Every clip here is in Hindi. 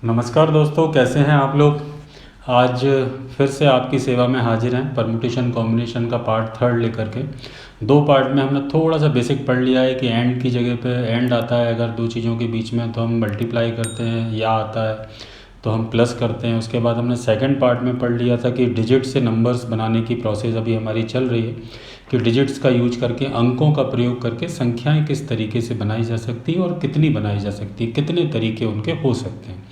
नमस्कार दोस्तों, कैसे हैं आप लोग। आज फिर से आपकी सेवा में हाजिर हैं परमुटेशन कॉम्बिनेशन का पार्ट थर्ड लेकर के। दो पार्ट में हमने थोड़ा सा बेसिक पढ़ लिया है कि एंड की जगह पे एंड आता है अगर दो चीज़ों के बीच में, तो हम मल्टीप्लाई करते हैं, या आता है तो हम प्लस करते हैं। उसके बाद हमने सेकंड पार्ट में पढ़ लिया था कि डिजिट से नंबर्स बनाने की प्रोसेस अभी हमारी चल रही है, कि डिजिट्स का यूज करके, अंकों का प्रयोग करके संख्याएं किस तरीके से बनाई जा सकती हैं और कितनी बनाई जा सकती है, कितने तरीके उनके हो सकते हैं।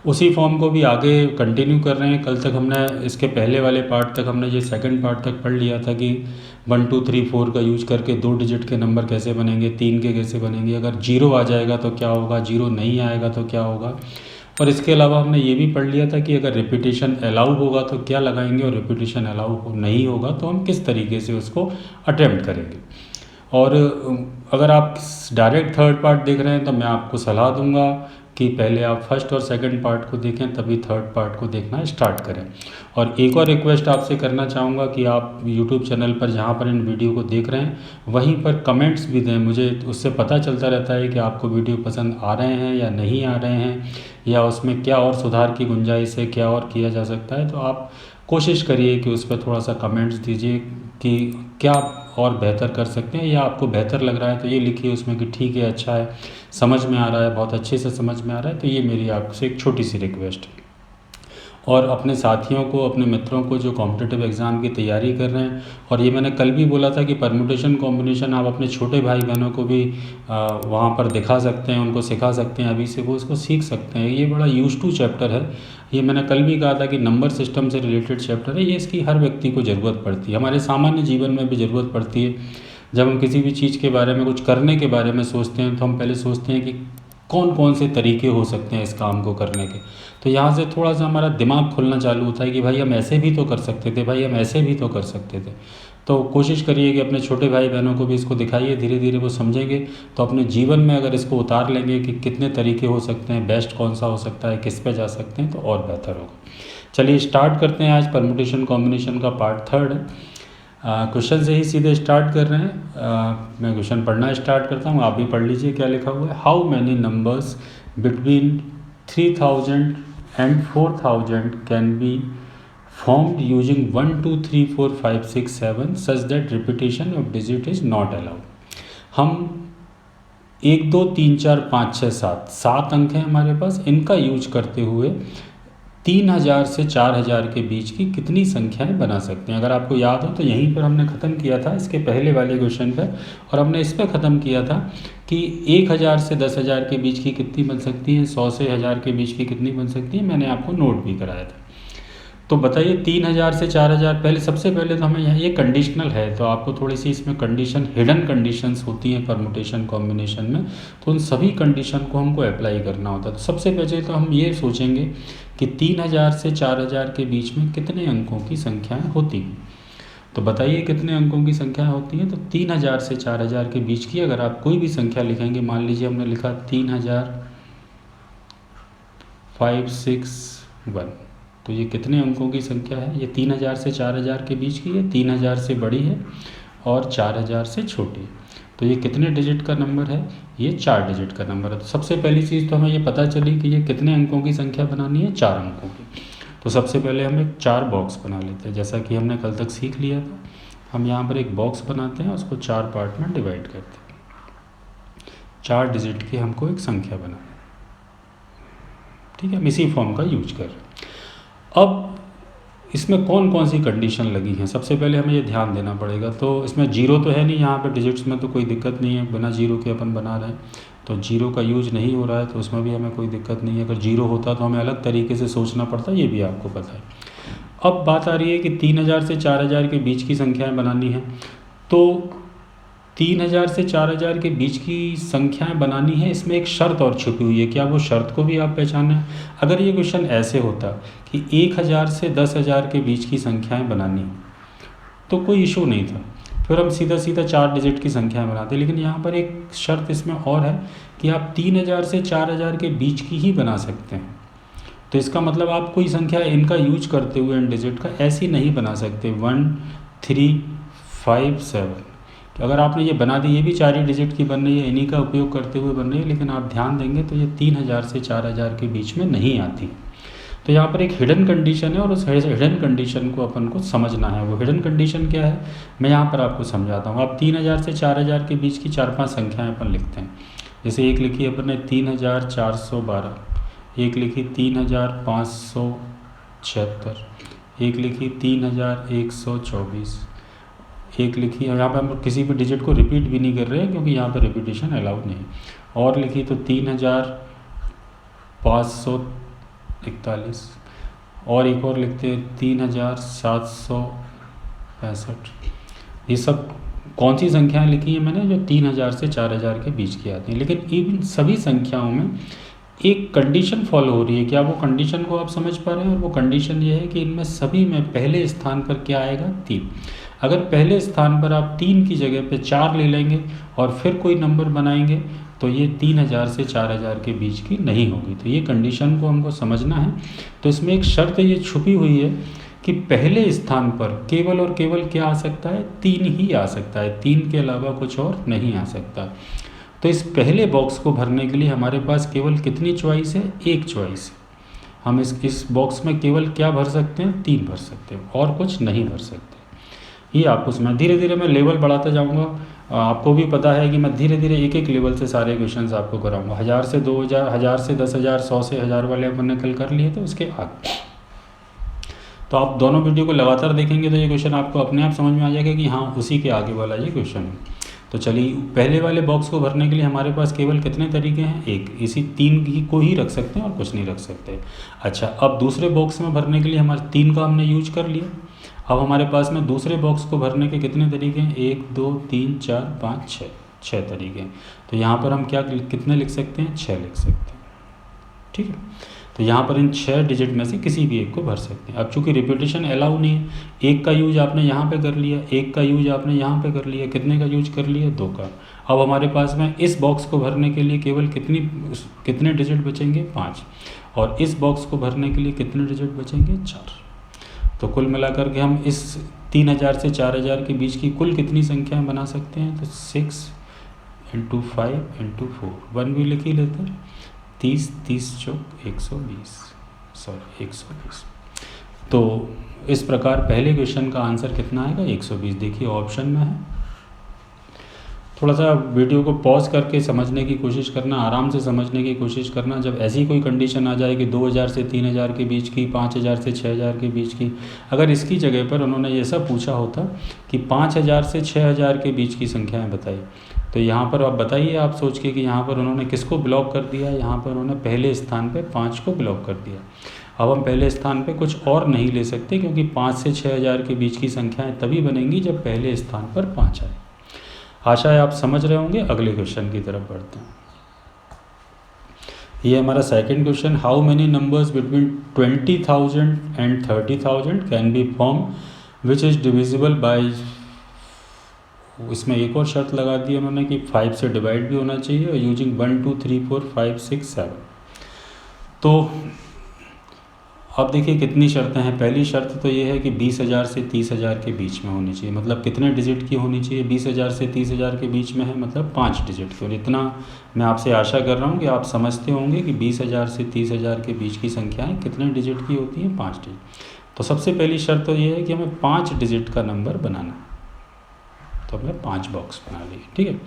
उसी फॉर्म को भी आगे कंटिन्यू कर रहे हैं। कल तक हमने इसके पहले वाले पार्ट तक हमने ये सेकंड पार्ट तक पढ़ लिया था कि 1 2 3 4 का यूज करके दो डिजिट के नंबर कैसे बनेंगे, 3 के कैसे बनेंगे, अगर जीरो आ जाएगा तो क्या होगा, जीरो नहीं आएगा तो क्या होगा। और इसके अलावा हमने ये भी पढ़ लिया था कि अगर रिपीटेशन अलाउ होगा तो क्या लगाएंगे, और रिपीटेशन अलाउ नहीं होगा तो हम किस तरीके से उसको अटेम्प्ट करेंगे। और अगर आप डायरेक्ट थर्ड पार्ट देख रहे हैं तो मैं आपको सलाह दूंगा कि पहले आप फर्स्ट और सेकंड पार्ट को देखें, तभी थर्ड पार्ट को देखना स्टार्ट करें। और एक और रिक्वेस्ट आपसे करना चाहूँगा कि आप यूट्यूब चैनल पर जहाँ पर इन वीडियो को देख रहे हैं वहीं पर कमेंट्स भी दें। मुझे उससे पता चलता रहता है कि आपको वीडियो पसंद आ रहे हैं या नहीं आ रहे हैं, या उसमें क्या और सुधार की गुंजाइश है, क्या और किया जा सकता है। तो आप कोशिश करिए कि उस पर थोड़ा सा कमेंट्स दीजिए कि क्या और बेहतर कर सकते हैं, या आपको बेहतर लग रहा है तो ये लिखिए उसमें कि ठीक है, अच्छा है, समझ में आ रहा है, बहुत अच्छे से समझ में आ रहा है। तो ये मेरी आपसे एक छोटी सी रिक्वेस्ट है। और अपने साथियों को, अपने मित्रों को जो कॉम्पिटिटिव एग्ज़ाम की तैयारी कर रहे हैं, और ये मैंने कल भी बोला था कि परमुटेशन कॉम्बिनेशन आप अपने छोटे भाई बहनों को भी वहाँ पर दिखा सकते हैं, उनको सिखा सकते हैं, अभी से वो इसको सीख सकते हैं। ये बड़ा यूज टू चैप्टर है। ये मैंने कल भी कहा था कि नंबर सिस्टम से रिलेटेड चैप्टर है। ये इसकी हर व्यक्ति को ज़रूरत पड़ती है, हमारे सामान्य जीवन में भी ज़रूरत पड़ती है। जब हम किसी भी चीज़ के बारे में, कुछ करने के बारे में सोचते हैं तो हम पहले सोचते हैं कि कौन कौन से तरीके हो सकते हैं इस काम को करने के। तो यहाँ से थोड़ा सा हमारा दिमाग खुलना चालू होता है कि भाई हम ऐसे भी तो कर सकते थे, भाई हम ऐसे भी तो कर सकते थे। तो कोशिश करिए कि अपने छोटे भाई बहनों को भी इसको दिखाइए, धीरे धीरे वो समझेंगे तो अपने जीवन में अगर इसको उतार लेंगे कि कितने तरीके हो सकते हैं, बेस्ट कौन सा हो सकता है, किस पे जा सकते हैं, तो और बेहतर होगा। चलिए स्टार्ट करते हैं। आज परमुटेशन कॉम्बिनेशन का पार्ट थर्ड है। क्वेश्चन से ही सीधे स्टार्ट कर रहे हैं। मैं क्वेश्चन पढ़ना स्टार्ट करता हूँ, आप भी पढ़ लीजिए क्या लिखा हुआ है। How many numbers between 3000 and 4000 can be formed using 1 2 3 4 5 6 7 such that repetition of digit is not allowed। हम 1 2 3 4 5 6 7 अंक हैं हमारे पास, इनका यूज करते हुए 3000 से 4000 के बीच की कितनी संख्याएं बना सकते हैं। अगर आपको याद हो तो यहीं पर हमने ख़त्म किया था इसके पहले वाले क्वेश्चन पर, और हमने इस पर ख़त्म किया था कि 1000 से 10,000 के बीच की कितनी बन सकती हैं, 100 से 1000 के बीच की कितनी बन सकती है। मैंने आपको नोट भी कराया था। तो बताइए 3000 से 4000, पहले सबसे पहले तो हमें यहाँ ये कंडीशनल है, तो आपको थोड़ी सी इसमें कंडीशन, हिडन कंडीशंस होती हैं परमुटेशन कॉम्बिनेशन में, तो उन सभी कंडीशन को हमको अप्लाई करना होता है। तो सबसे पहले तो हम ये सोचेंगे कि 3000 से 4000 के बीच में कितने अंकों की संख्याएँ होती हैं। तो बताइए कितने अंकों की संख्याएँ होती हैं। तो 3000 से 4000 के बीच की अगर आप कोई भी संख्या लिखेंगे, मान लीजिए हमने लिखा 300561, तो ये कितने अंकों की संख्या है। ये 3000 से 4000 के बीच की है, 3000 से बड़ी है और 4000 से छोटी है। तो ये कितने डिजिट का नंबर है, ये 4 डिजिट का नंबर है। तो सबसे पहली चीज़ तो हमें ये पता चली कि ये कितने अंकों की संख्या बनानी है, 4 अंकों की। तो सबसे पहले हम एक 4 बॉक्स बना लेते हैं, जैसा कि हमने कल तक सीख लिया था। हम यहाँ पर एक बॉक्स बनाते हैं, उसको 4 पार्ट में डिवाइड करते हैं। 4 डिजिट की हमको एक संख्या बनानी है, ठीक है। हम इसी फॉर्म का यूज कर रहे हैं। अब इसमें कौन कौन सी कंडीशन लगी हैं, सबसे पहले हमें ये ध्यान देना पड़ेगा। तो इसमें जीरो तो है नहीं यहाँ पे, डिजिट्स में तो कोई दिक्कत नहीं है, बिना जीरो के अपन बना रहे हैं, तो जीरो का यूज नहीं हो रहा है, तो उसमें भी हमें कोई दिक्कत नहीं है। अगर जीरो होता तो हमें अलग तरीके से सोचना पड़ता, ये भी आपको पता है। अब बात आ रही है कि 3000 से 4000 के बीच की संख्याएँ बनानी है। तो 3000 से 4000 के बीच की संख्याएं बनानी है, इसमें एक शर्त और छुपी हुई है। क्या वो शर्त को भी आप पहचानें। अगर ये क्वेश्चन ऐसे होता कि 1000 से 10,000 के बीच की संख्याएं बनानी तो कोई इशू नहीं था, फिर हम सीधा सीधा 4 डिजिट की संख्याएं बनाते। लेकिन यहाँ पर एक शर्त इसमें और है कि आप 3000 से 4000 के बीच की ही बना सकते हैं। तो इसका मतलब आप कोई संख्या इनका यूज करते हुए इन डिजिट का ऐसी नहीं बना सकते 1 3 5 7, तो अगर आपने ये बना दी, ये भी 4 ही डिजिट की बन रही है, इन्हीं का उपयोग करते हुए बन रही है, लेकिन आप ध्यान देंगे तो ये 3000 से 4000 के बीच में नहीं आती। तो यहाँ पर एक हिडन कंडीशन है और उस हिडन कंडीशन को अपन को समझना है। वो हिडन कंडीशन क्या है, मैं यहाँ पर आपको समझाता हूँ। आप 3000 से 4000 के बीच की 4-5 संख्याएं अपन लिखते हैं। जैसे एक लिखी अपन ने 3412, एक लिखी 3576, एक लिखी 3124, एक लिखी, यहाँ पर हम किसी भी डिजिट को रिपीट भी नहीं कर रहे हैं क्योंकि यहाँ पर रिपीटेशन अलाउड नहीं, और लिखी तो 3541, और एक और लिखते हैं 3765। ये सब कौन सी संख्याएं लिखी हैं मैंने, जो 3000 से 4000 के बीच की आती हैं। लेकिन इन सभी संख्याओं में एक कंडीशन फॉलो हो रही है। क्या वो कंडीशन को आप समझ पा रहे हैं? और वो कंडीशन ये है कि इनमें सभी में पहले स्थान पर क्या आएगा, 3। अगर पहले स्थान पर आप 3 की जगह पे 4 ले लेंगे और फिर कोई नंबर बनाएंगे तो ये 3000 से 4000 के बीच की नहीं होगी। तो ये कंडीशन को हमको समझना है। तो इसमें एक शर्त ये छुपी हुई है कि पहले स्थान पर केवल और केवल क्या आ सकता है, 3 ही आ सकता है, 3 के अलावा कुछ और नहीं आ सकता। तो इस पहले बॉक्स को भरने के लिए हमारे पास केवल कितनी चॉइस है, एक चॉइस है। हम इस बॉक्स में केवल क्या भर सकते हैं, 3 भर सकते हैं और कुछ नहीं भर सकते। ये आपको मैं धीरे धीरे मैं लेवल बढ़ाता जाऊंगा। आपको भी पता है कि मैं धीरे धीरे एक एक लेवल से सारे क्वेश्चंस आपको कराऊंगा। 1000 से 2000, 1000 से 10,000, 100 से 1000 वाले अपन ने कल कर लिए, तो उसके आगे तो आप दोनों वीडियो को लगातार देखेंगे तो ये क्वेश्चन आपको अपने आप समझ में आ जाएगा कि हाँ उसी के आगे वाला ये क्वेश्चन है। तो चलिए, पहले वाले बॉक्स को भरने के लिए हमारे पास केवल कितने तरीके हैं, एक। इसी 3 ही को ही रख सकते हैं और कुछ नहीं रख सकते। अच्छा, अब दूसरे बॉक्स में भरने के लिए हमारे 3 का हमने यूज कर लिया। अब हमारे पास में दूसरे बॉक्स को भरने के कितने तरीके हैं, 1 2 3 4 5 6 तरीके हैं। तो यहाँ पर हम क्या कितने लिख सकते हैं, 6 लिख सकते हैं। ठीक है, तो यहाँ पर इन 6 डिजिट में से किसी भी एक को भर सकते हैं। अब चूंकि रिपीटेशन अलाउ नहीं है, एक का यूज आपने यहाँ पे कर लिया, एक का यूज आपने यहाँ पे कर लिया, कितने का यूज कर लिया, 2 का। अब हमारे पास में इस बॉक्स को भरने के लिए केवल कितने डिजिट बचेंगे, 5, और इस बॉक्स को भरने के लिए कितने डिजिट बचेंगे, 4। तो कुल मिलाकर के हम इस 3000 से 4000 के बीच की कुल कितनी संख्याएं बना सकते हैं, तो 6 × 5 × 4, 1 भी लिख ही लेते हैं, 30 30 चौक 120। तो इस प्रकार पहले क्वेश्चन का आंसर कितना आएगा, 120। देखिए ऑप्शन में है। थोड़ा सा वीडियो को पॉज करके समझने की कोशिश करना, आराम से समझने की कोशिश करना। जब ऐसी कोई कंडीशन आ जाए कि 2000 से 3000 के बीच की, 5000 से 6000 के बीच की, अगर इसकी जगह पर उन्होंने ये सब पूछा होता कि 5000 से 6000 के बीच की संख्याएं बताई, तो यहाँ पर आप बताइए, आप सोच के कि यहाँ पर उन्होंने किसको ब्लॉक कर दिया, यहाँ पर उन्होंने पहले स्थान पे 5 को ब्लॉक कर दिया। अब हम पहले स्थान पे कुछ और नहीं ले सकते क्योंकि 5 से 6000 के बीच की संख्याएं तभी बनेंगी जब पहले स्थान पर 5 आए। आशा है आप समझ रहे होंगे। अगले क्वेश्चन की तरफ बढ़ते हैं। ये हमारा second question, how many numbers between 20,000 and 30,000 can be form which is divisible by. इसमें एक और शर्त लगा दी उन्होंने कि 5 से डिवाइड भी होना चाहिए और यूजिंग 1 2 3 4 5 6 7। तो अब देखिए कितनी शर्तें हैं। पहली शर्त तो ये है कि 20,000 से 30,000 के बीच में होनी चाहिए। मतलब कितने डिजिट की होनी चाहिए, 20,000 से 30,000 के बीच में है, मतलब 5 डिजिट की। और इतना मैं आपसे आशा कर रहा हूँ कि आप समझते होंगे कि 20,000 से 30,000 के बीच की संख्याएं कितने डिजिट की होती हैं, 5 डिजिट। तो सबसे पहली शर्त तो ये है कि हमें 5 डिजिट का नंबर बनाना है। तो हमने 5 बॉक्स बना लिए। ठीक है,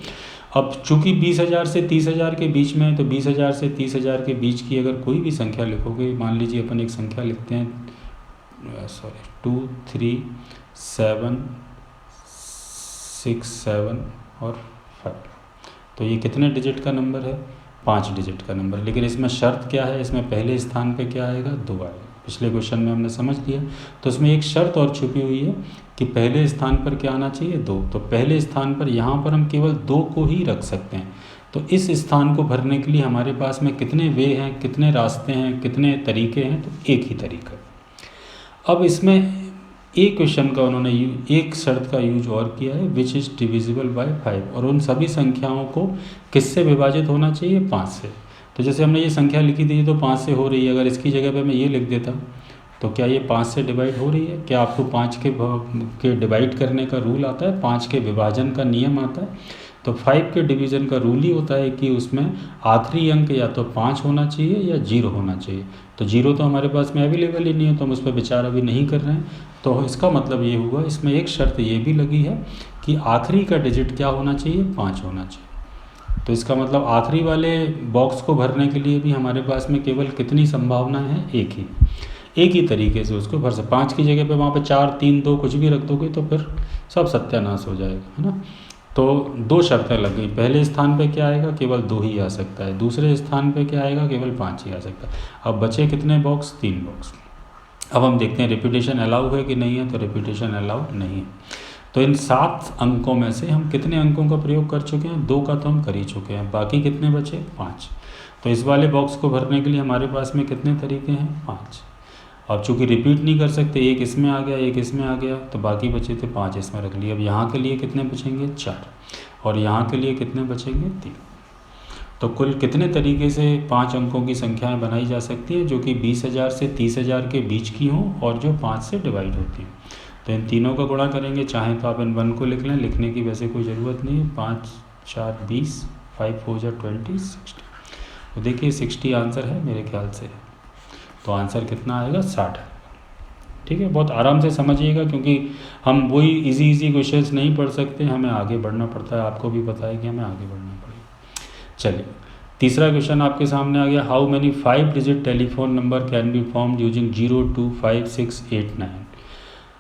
अब चूंकि 20,000 से 30,000 के बीच में है, तो 20,000 से 30,000 के बीच की अगर कोई भी संख्या लिखोगे, मान लीजिए अपन एक संख्या लिखते हैं 2 3 7 6 7 और 5, तो ये कितने डिजिट का नंबर है, 5 डिजिट का नंबर। लेकिन इसमें शर्त क्या है, इसमें पहले स्थान पे क्या आएगा, 2 आएगा। पिछले क्वेश्चन में हमने समझ लिया। तो इसमें एक शर्त और छुपी हुई है कि पहले स्थान पर क्या आना चाहिए, 2। तो पहले स्थान पर यहाँ पर हम केवल 2 को ही रख सकते हैं। तो इस स्थान को भरने के लिए हमारे पास में कितने वे हैं, कितने रास्ते हैं, कितने तरीके हैं, तो एक ही तरीका। अब इसमें एक क्वेश्चन का उन्होंने एक शर्त का यूज और किया है, विच इज़ डिविजिबल बाय 5। और उन सभी संख्याओं को किससे विभाजित होना चाहिए, 5 से। तो जैसे हमने ये संख्या लिखी थी, ये तो 5 से हो रही है। अगर इसकी जगह पे मैं ये लिख देता तो क्या ये 5 से डिवाइड हो रही है? क्या आपको 5 के डिवाइड करने का रूल आता है, 5 के विभाजन का नियम आता है? तो 5 के डिवीज़न का रूल ही होता है कि उसमें आखिरी अंक या तो 5 होना चाहिए या 0 होना चाहिए। तो 0 तो हमारे पास में अवेलेबल ही नहीं है, तो हम उस पर विचार अभी नहीं कर रहे हैं। तो इसका मतलब ये हुआ, इसमें एक शर्त ये भी लगी है कि आखिरी का डिजिट क्या होना चाहिए? 5 होना चाहिए। तो इसका मतलब आखिरी वाले बॉक्स को भरने के लिए भी हमारे पास में केवल कितनी संभावनाएं हैं? एक ही तरीके से उसको भर सकते। 5 की जगह पे वहाँ पे 4, 3, 2 कुछ भी रख दोगे तो फिर सब सत्यानाश हो जाएगा, है ना। तो 2 शर्तें लग गई। पहले स्थान पे क्या आएगा? केवल 2 ही आ सकता है। दूसरे स्थान पे क्या आएगा? केवल 5 ही आ सकता है। अब बचे कितने बॉक्स? 3 बॉक्स। अब हम देखते हैं रिपीटेशन अलाउ है कि नहीं है। तो रिपीटेशन अलाउ नहीं है। तो इन 7 अंकों में से हम कितने अंकों का प्रयोग कर चुके हैं? 2 का तो हम कर ही चुके हैं। बाकी कितने बचे? 5। तो इस वाले बॉक्स को भरने के लिए हमारे पास में कितने तरीके हैं? 5। अब चूंकि रिपीट नहीं कर सकते, एक इसमें आ गया, एक इसमें आ गया, तो बाकी बचे थे 5 इसमें रख लिए। अब यहाँ के लिए कितने बचेंगे? 4। और यहाँ के लिए कितने बचेंगे? 3। तो कुल कितने तरीके से 5 अंकों की संख्याएं बनाई जा सकती है जो कि 20,000 से 30,000 के बीच की हों और जो 5 से डिवाइड होती हैं? तो इन तीनों का गुणा करेंगे। चाहें तो आप इन 1 को लिख लें, लिखने की वैसे कोई ज़रूरत नहीं है। 5 4 20, 5 4 जा 20, 60। तो देखिए 60 आंसर है मेरे ख्याल से। तो आंसर कितना आएगा? 60। ठीक है, बहुत आराम से समझिएगा, क्योंकि हम वही इजी क्वेश्चंस नहीं पढ़ सकते, हमें आगे बढ़ना पड़ता है। आपको भी पता है कि हमें आगे बढ़ना पड़ेगा। चलिए, तीसरा क्वेश्चन आपके सामने आ गया। How many 5 digit telephone number can be formed using 0 2 5 6 8 9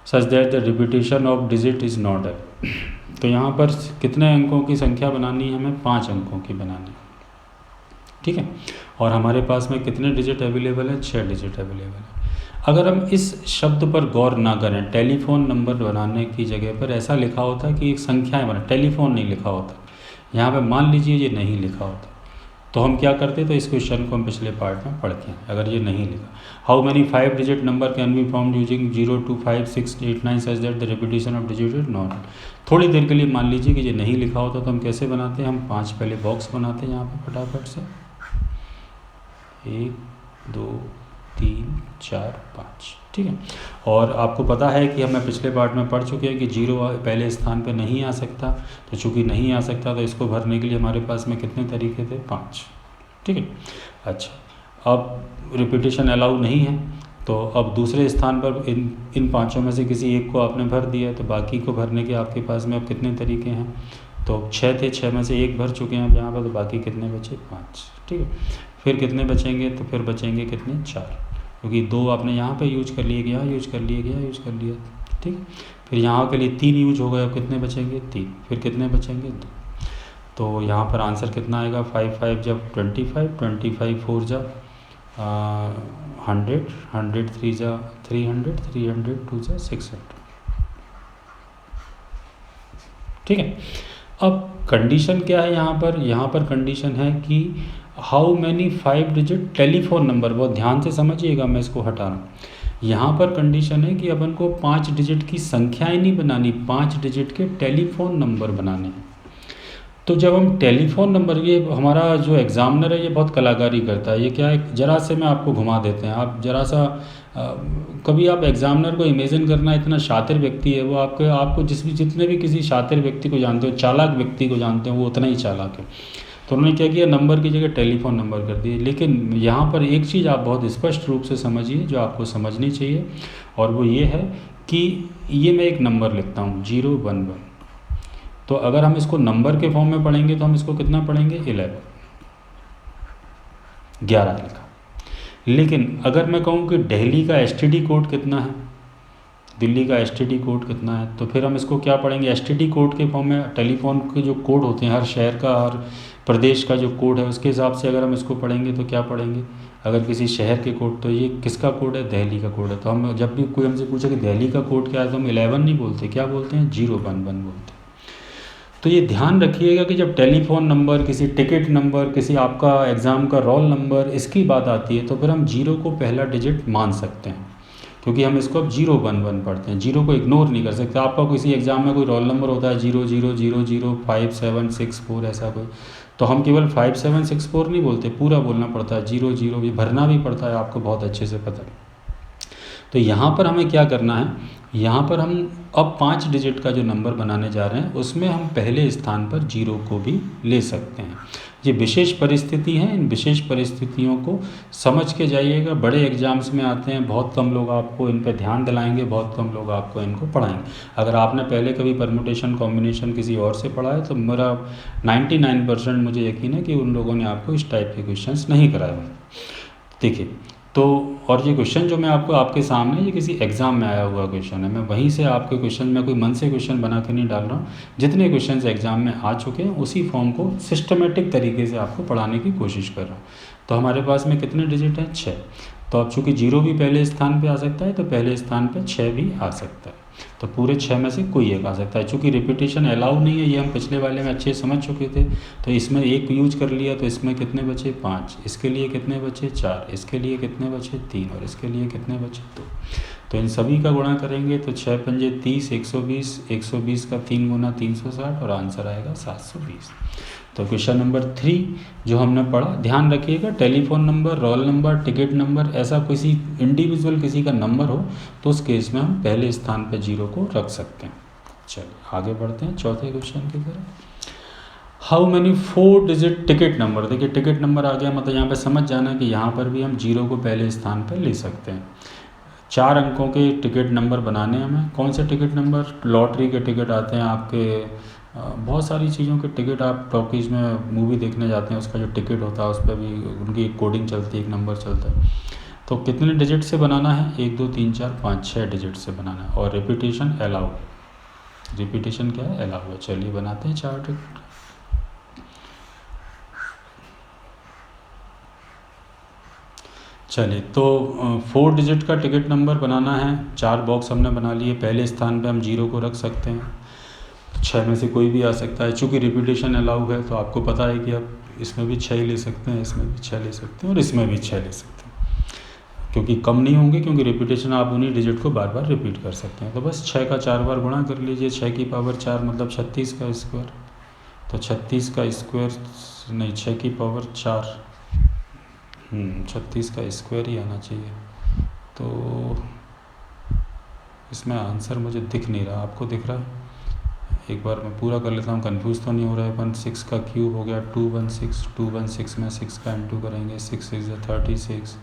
such that the repetition of digit is not है। तो यहाँ पर कितने अंकों की संख्या बनानी है? हमें 5 अंकों की बनानी है। ठीक है, और हमारे पास में कितने डिजिट अवेलेबल है? 6 डिजिट अवेलेबल है। अगर हम इस शब्द पर गौर ना करें, टेलीफोन नंबर बनाने की जगह पर ऐसा लिखा होता कि एक संख्याएं बना, टेलीफोन नहीं लिखा होता। यहाँ पे मान लीजिए ये नहीं लिखा होता, तो हम क्या करते? तो इस क्वेश्चन को हम पिछले पार्ट में पढ़ते हैं। अगर ये नहीं लिखा, how many 5 digit number can be formed using 0 2 5 6 8 9 such that the repetition of digit is not. थोड़ी देर के लिए मान लीजिए कि ये नहीं लिखा होता, तो हम कैसे बनाते हैं? हम 5 पहले बॉक्स बनाते हैं यहाँ पे फटाफट से। 1 2 3 4 5। ठीक है, और आपको पता है कि हमें पिछले पार्ट में पढ़ चुके हैं कि 0 पहले स्थान पे नहीं आ सकता। तो चूंकि नहीं आ सकता, तो इसको भरने के लिए हमारे पास में कितने तरीके थे? 5। ठीक है, अच्छा, अब रिपीटेशन अलाउ नहीं है, तो अब दूसरे स्थान पर इन पाँचों में से किसी एक को आपने भर दिया, तो बाकी को भरने के आपके पास में अब कितने तरीके हैं? तो 6 थे, 6 में से एक भर चुके हैं अब यहाँ पर, तो बाकी कितने बचे? 5। ठीक है, फिर कितने बचेंगे? तो फिर बचेंगे कितने? 4, क्योंकि 2 आपने यहाँ पे यूज कर लिए, यहाँ यूज कर लिए, यहाँ यूज कर लिया। ठीक, फिर यहाँ के लिए 3 यूज हो गए। अब कितने बचेंगे? 3। फिर कितने बचेंगे? 2। तो यहाँ पर आंसर कितना आएगा? 5 5 जब 25, 25 4 जा 100, 100 3 जा 300, 300 2 जा 600। ठीक है, अब कंडीशन क्या है यहाँ पर? यहाँ पर कंडीशन है कि how many 5 digit telephone number, बहुत ध्यान से समझिएगा, मैं इसको हटा रहा हूँ। यहाँ पर कंडीशन है कि अपन को 5 डिजिट की संख्याएं नहीं बनानी, 5 डिजिट के टेलीफोन नंबर बनाने हैं। तो जब हम टेलीफोन नंबर, ये हमारा जो एग्ज़ामिनर है ये बहुत कलाकारी करता है। ये क्या है, ज़रा से मैं आपको घुमा देते हैं, आप ज़रा सा कभी आप एग्ज़ामिनर को इमेजिन करना, इतना शातिर व्यक्ति है वो, आपको जितने भी किसी शातिर व्यक्ति को जानते हो, चालाक व्यक्ति को जानते हो, वो उतना ही चालाक है। तो उन्होंने क्या किया, नंबर की जगह टेलीफोन नंबर कर दिए। लेकिन यहाँ पर एक चीज़ आप बहुत स्पष्ट रूप से समझिए जो आपको समझनी चाहिए, और वो ये है कि ये मैं एक नंबर लिखता हूँ 011। तो अगर हम इसको नंबर के फॉर्म में पढ़ेंगे तो हम इसको कितना पढ़ेंगे? 11 लिखा। लेकिन अगर मैं कहूँ कि दिल्ली का एसटीडी कोड कितना है, दिल्ली का एसटीडी कोड कितना है, तो फिर हम इसको क्या पढ़ेंगे? एसटीडी कोड के फॉर्म में। टेलीफोन के जो कोड होते हैं, हर शहर का, हर प्रदेश का जो कोड है, उसके हिसाब से अगर हम इसको पढ़ेंगे तो क्या पढ़ेंगे? अगर किसी शहर के कोड, तो ये किसका कोड है? दिल्ली का कोड है। तो हम जब भी कोई हमसे पूछे कि दिल्ली का कोड क्या है, तो हम 11 नहीं बोलते, क्या बोलते हैं? 011 बोलते हैं। तो ये ध्यान रखिएगा कि जब टेलीफोन नंबर, किसी टिकट नंबर, किसी आपका एग्ज़ाम का रोल नंबर, इसकी बात आती है, तो फिर हम 0 को पहला डिजिट मान सकते हैं, क्योंकि हम इसको अब 011 पढ़ते हैं। 0 को इग्नोर नहीं कर सकते। आपका किसी एग्ज़ाम में कोई रोल नंबर होता है 00005764 ऐसा कोई, तो हम केवल 5764 नहीं बोलते, पूरा बोलना पड़ता है 00। ये भरना भी पड़ता है, आपको बहुत अच्छे से पता है। तो यहाँ पर हमें क्या करना है, यहाँ पर हम अब 5 डिजिट का जो नंबर बनाने जा रहे हैं उसमें हम पहले स्थान पर 0 को भी ले सकते हैं। ये विशेष परिस्थिति है, इन विशेष परिस्थितियों को समझ के जाइएगा। बड़े एग्जाम्स में आते हैं, बहुत कम लोग आपको इन पे ध्यान दिलाएंगे, बहुत कम लोग आपको इनको पढ़ाएंगे। अगर आपने पहले कभी परम्यूटेशन कॉम्बिनेशन किसी और से पढ़ा है तो मेरा 99% मुझे यकीन है कि उन लोगों ने आपको इस टाइप के क्वेश्चंस नहीं कराए होंगे। देखिए तो, और ये क्वेश्चन जो मैं आपको आपके सामने, ये किसी एग्ज़ाम में आया हुआ क्वेश्चन है, मैं वहीं से आपके क्वेश्चन में कोई मन से क्वेश्चन बना के नहीं डाल रहा हूँ। जितने क्वेश्चन एग्ज़ाम में आ चुके हैं उसी फॉर्म को सिस्टमेटिक तरीके से आपको पढ़ाने की कोशिश कर रहा हूँ। तो हमारे पास में कितने डिजिट हैं, 6। तो अब चूँकि 0 भी पहले स्थान पे आ सकता है तो पहले स्थान पे 6 भी आ सकता है। तो पूरे 6 में से कोई एक आ सकता है। चूँकि रिपीटेशन अलाउ नहीं है, ये हम पिछले वाले में अच्छे समझ चुके थे। तो इसमें एक यूज कर लिया तो इसमें कितने बचे, 5। इसके लिए कितने बचे, 4। इसके लिए कितने बचे, 3। और इसके लिए कितने बचे, 2। तो इन सभी का गुणा करेंगे तो 6 पंजे 30, 120, 120 का 3 गुना 360 और आंसर आएगा 720। तो क्वेश्चन नंबर 3 जो हमने पढ़ा, ध्यान रखिएगा, telephone number, roll number, ticket number, ऐसा किसी इंडिविजुअल किसी का नंबर हो तो उस केस में हम पहले स्थान पर 0 को रख सकते हैं। चलिए आगे बढ़ते हैं चौथे क्वेश्चन की तरफ। How many 4 digit ticket number. देखिए टिकट नंबर आ गया, मतलब यहाँ पे समझ जाना कि यहाँ पर भी हम 0 को पहले स्थान पर ले सकते हैं। 4 अंकों के टिकट नंबर बनाने हैं हमें। कौन से टिकट नंबर, लॉटरी के टिकट आते हैं आपके, बहुत सारी चीज़ों के टिकट, आप टॉकीज़ में मूवी देखने जाते हैं उसका जो टिकट होता है उस पर भी उनकी एक कोडिंग चलती है, एक नंबर चलता है। तो कितने डिजिट से बनाना है, 1 2 3 4 5 6 डिजिट से बनाना है। और रिपीटेशन अलाउ, रिपीटेशन क्या है, अलाउ है। चलिए बनाते हैं 4 टिकट। चलिए तो 4 डिजिट का टिकट नंबर बनाना है। 4 बॉक्स हमने बना लिए। पहले स्थान पे हम 0 को रख सकते हैं। 6 में से कोई भी आ सकता है। चूँकि रिपीटेशन अलाउ है तो आपको पता है कि आप इसमें भी 6 ले सकते हैं, इसमें भी 6 ले सकते हैं और इसमें भी 6 ले सकते हैं, क्योंकि कम नहीं होंगे, क्योंकि रिपीटेशन आप उन्हीं डिजिट को बार बार रिपीट कर सकते हैं। तो बस 6 का 4 बार गुणा कर लीजिए। 6 की पावर 4 मतलब 36 का स्क्वायर। तो 36 का स्क्वायर नहीं, 6 की पावर 4, 36 का स्क्वायर ही आना चाहिए। तो इसमें आंसर मुझे दिख नहीं रहा, आपको दिख रहा है? एक बार मैं पूरा कर लेता हूँ, कंफ्यूज तो नहीं हो रहा है। 6 का क्यूब हो गया 216, 216 में 6 का इंटू करेंगे, 6 6 36,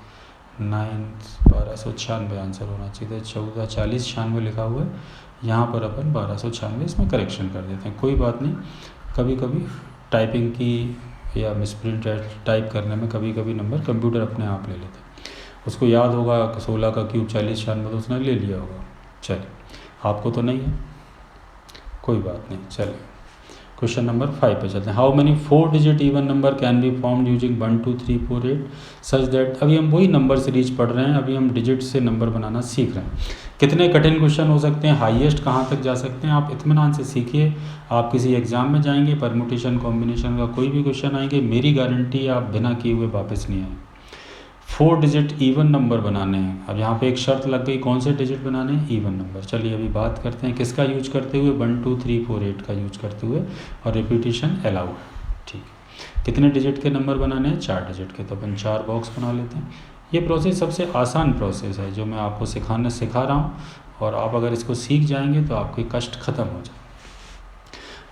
9 1296 आंसर होना चाहिए। 14 40 96 लिखा हुआ है, यहाँ पर अपन 1296 इसमें करेक्शन कर देते हैं। कोई बात नहीं, कभी कभी टाइपिंग की या मिसप्रिंट टाइप करने में कभी कभी नंबर कंप्यूटर अपने आप ले लेते हैं। उसको याद होगा 16 का क्यूब 40 96 तो उसने ले लिया होगा। चलिए आपको तो नहीं है, कोई बात नहीं। चलिए क्वेश्चन नंबर 5 पे चलते हैं। How many 4 digit even number can be formed using 1 2 3 4 8 such that. अभी हम वही नंबर सीरीज पढ़ रहे हैं, अभी हम डिजिट से नंबर बनाना सीख रहे हैं। कितने कठिन क्वेश्चन हो सकते हैं, हाईएस्ट कहाँ तक जा सकते हैं, आप इत्मीनान से सीखिए। आप किसी एग्जाम में जाएंगे, परम्यूटेशन कॉम्बिनेशन का कोई भी क्वेश्चन आएंगे, मेरी गारंटी आप बिना किए हुए वापस नहीं आए। 4 डिजिट इवन नंबर बनाने हैं। अब यहाँ पे एक शर्त लग गई, कौन से डिजिट बनाने हैं, इवन नंबर। चलिए अभी बात करते हैं किसका यूज करते हुए, 1 2 3 4 8 का यूज करते हुए, और रिपीटेशन अलाउ है। ठीक है, कितने डिजिट के नंबर बनाने हैं, 4 डिजिट के। तो अपन 4 बॉक्स बना लेते हैं। ये प्रोसेस सबसे आसान प्रोसेस है जो मैं आपको सिखा रहा हूँ, और आप अगर इसको सीख जाएंगे तो आपके कष्ट खत्म हो जाए।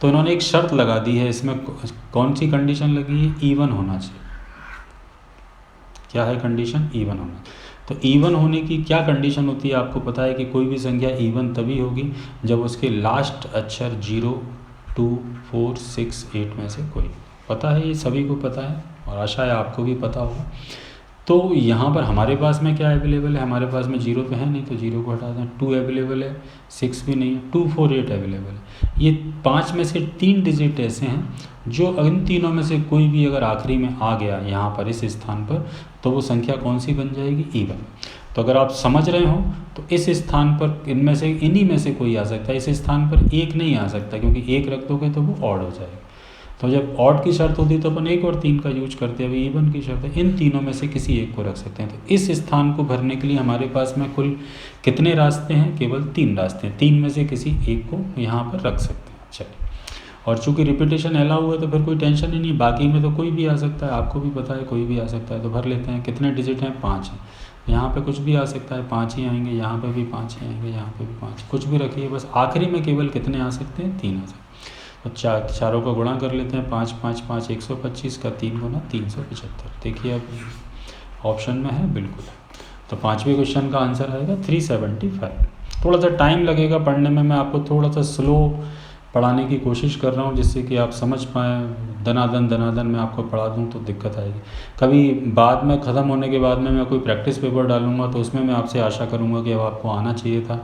तो इन्होंने एक शर्त लगा दी है, इसमें कौन सी कंडीशन लगी है, ईवन होना चाहिए। क्या है कंडीशन, ईवन होना। तो ईवन होने की क्या कंडीशन होती है, आपको पता है कि कोई भी संख्या ईवन तभी होगी जब उसके लास्ट अक्षर 0 2 4 6 8 में से कोई। पता है, ये सभी को पता है और आशा है आपको भी पता होगा। तो यहाँ पर हमारे पास में क्या अवेलेबल है, हमारे पास में 0 तो है नहीं, तो 0 को हटा दें। 2 अवेलेबल है, 6 भी नहीं है, 2 4 8 अवेलेबल है। ये 5 में से 3 डिजिट ऐसे हैं जो इन तीनों में से कोई भी अगर आखिरी में आ गया यहाँ पर इस स्थान पर, तो वो संख्या कौन सी बन जाएगी, ईवन। तो अगर आप समझ रहे हो तो इस स्थान पर इनमें से इन्हीं में से कोई आ सकता है, इस स्थान पर 1 नहीं आ सकता, क्योंकि 1 रख दोगे तो वो ऑड हो जाएगा। तो जब ऑड की शर्त होती है तो अपन 1 और 3 का यूज करते हैं। अभी इवन की शर्त है, इन तीनों में से किसी एक को रख सकते हैं। तो इस स्थान को भरने के लिए हमारे पास में कुल कितने रास्ते हैं, केवल 3 रास्ते हैं। 3 में से किसी एक को यहाँ पर रख सकते हैं। चलिए, और चूंकि रिपीटेशन अलाउ है तो फिर कोई टेंशन ही नहीं, बाकी में तो कोई भी आ सकता है, आपको भी पता है कोई भी आ सकता है। तो भर लेते हैं। कितने डिजिट हैं, 5 हैं। यहाँ पे कुछ भी आ सकता है, 5 ही आएंगे, यहाँ पे भी 5 ही आएंगे, यहाँ पे भी 5, कुछ भी रखिए, बस आखिरी में केवल कितने आ सकते हैं, 3 आ सकते हैं। तो चारों को गुणा कर लेते हैं, 5 5 5 125 का 3 गुना 375। देखिए अब ऑप्शन में है, बिल्कुल। तो 5वें क्वेश्चन का आंसर आएगा 375। थोड़ा सा टाइम लगेगा पढ़ने में, मैं आपको थोड़ा सा स्लो पढ़ाने की कोशिश कर रहा हूँ जिससे कि आप समझ पाएँ। दनादन मैं आपको पढ़ा दूँ तो दिक्कत आएगी। कभी बाद में ख़त्म होने के बाद में मैं कोई प्रैक्टिस पेपर डालूँगा तो उसमें मैं आपसे आशा करूँगा कि अब आपको आना चाहिए था,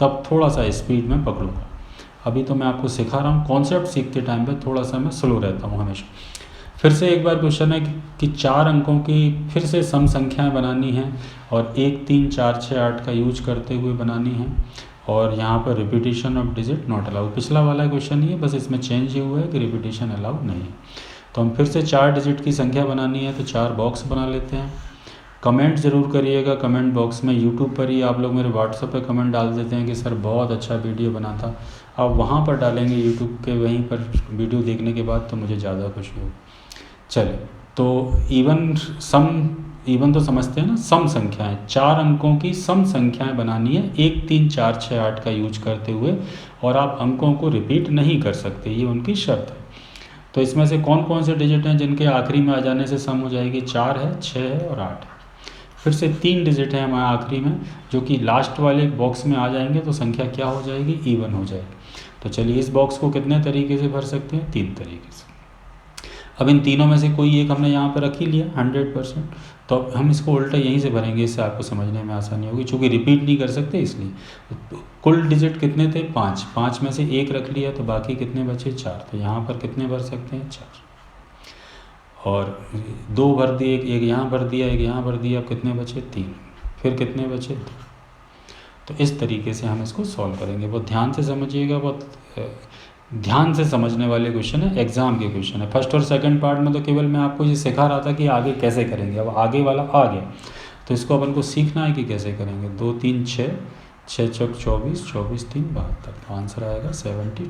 तब थोड़ा सा स्पीड में पकड़ूँगा। अभी तो मैं आपको सिखा रहा हूँ, कॉन्सेप्ट सीखते टाइम पे थोड़ा सा मैं स्लो रहता हूँ हमेशा। फिर से एक बार क्वेश्चन है कि 4 अंकों की फिर से सम संख्याएं बनानी हैं और 1 3 4 6 8 का यूज करते हुए बनानी है, और यहाँ पर repetition of digit not allow. पिछला वाला क्वेश्चन ही है, बस इसमें चेंज ये हुआ है कि रिपीटिशन अलाउ नहीं है। तो हम फिर से 4 डिजिट की संख्या बनानी है, तो 4 बॉक्स बना लेते हैं। कमेंट ज़रूर करिएगा कमेंट बॉक्स में। यूट्यूब पर ही आप लोग मेरे व्हाट्सएप पे कमेंट डाल देते हैं कि सर बहुत अच्छा वीडियो बना था, आप वहाँ पर डालेंगे यूट्यूब के वहीं पर वीडियो देखने के बाद, तो मुझे ज़्यादा खुशी होगी। चलिए, तो इवन तो समझते हैं ना, सम संख्याएं, 4 अंकों की सम संख्याएं बनानी है 1 3 4 6 8 का यूज करते हुए, और आप अंकों को रिपीट नहीं कर सकते, ये उनकी शर्त है। तो इसमें से कौन कौन से डिजिट हैं जिनके आखिरी में आ जाने से सम हो जाएगी? 4 है, 6 है और 8 है। फिर से 3 डिजिट हैं हमारे आखिरी में जो कि लास्ट वाले बॉक्स में आ जाएंगे, तो संख्या क्या हो जाएगी? इवन हो जाएगी। तो चलिए, इस बॉक्स को कितने तरीके से भर सकते हैं? 3 तरीके से। अब इन तीनों में से कोई एक हमने यहाँ पर रख ही लिया 100%, तो अब हम इसको उल्टा यहीं से भरेंगे, इससे आपको समझने में आसानी होगी, चूँकि रिपीट नहीं कर सकते इसलिए। तो कुल डिजिट कितने थे? 5, 5 में से एक रख लिया तो बाकी कितने बचे? 4। तो यहाँ पर कितने भर सकते हैं? 4। और 2 भर दिए, एक यहाँ भर दिया, एक यहाँ भर दिया, अब कितने बचे? 3। फिर कितने बचे? 2। तो इस तरीके से हम इसको सॉल्व करेंगे। बहुत ध्यान से समझिएगा, बहुत ध्यान से समझने वाले क्वेश्चन है, एग्जाम के क्वेश्चन है। फर्स्ट और सेकंड पार्ट में तो केवल मैं आपको ये सिखा रहा था कि आगे कैसे करेंगे, अब आगे वाला आ गया, तो इसको अपन को सीखना है कि कैसे करेंगे। 2 3 6, 6 चौक 24, 24 3 72, तो आंसर आएगा 72।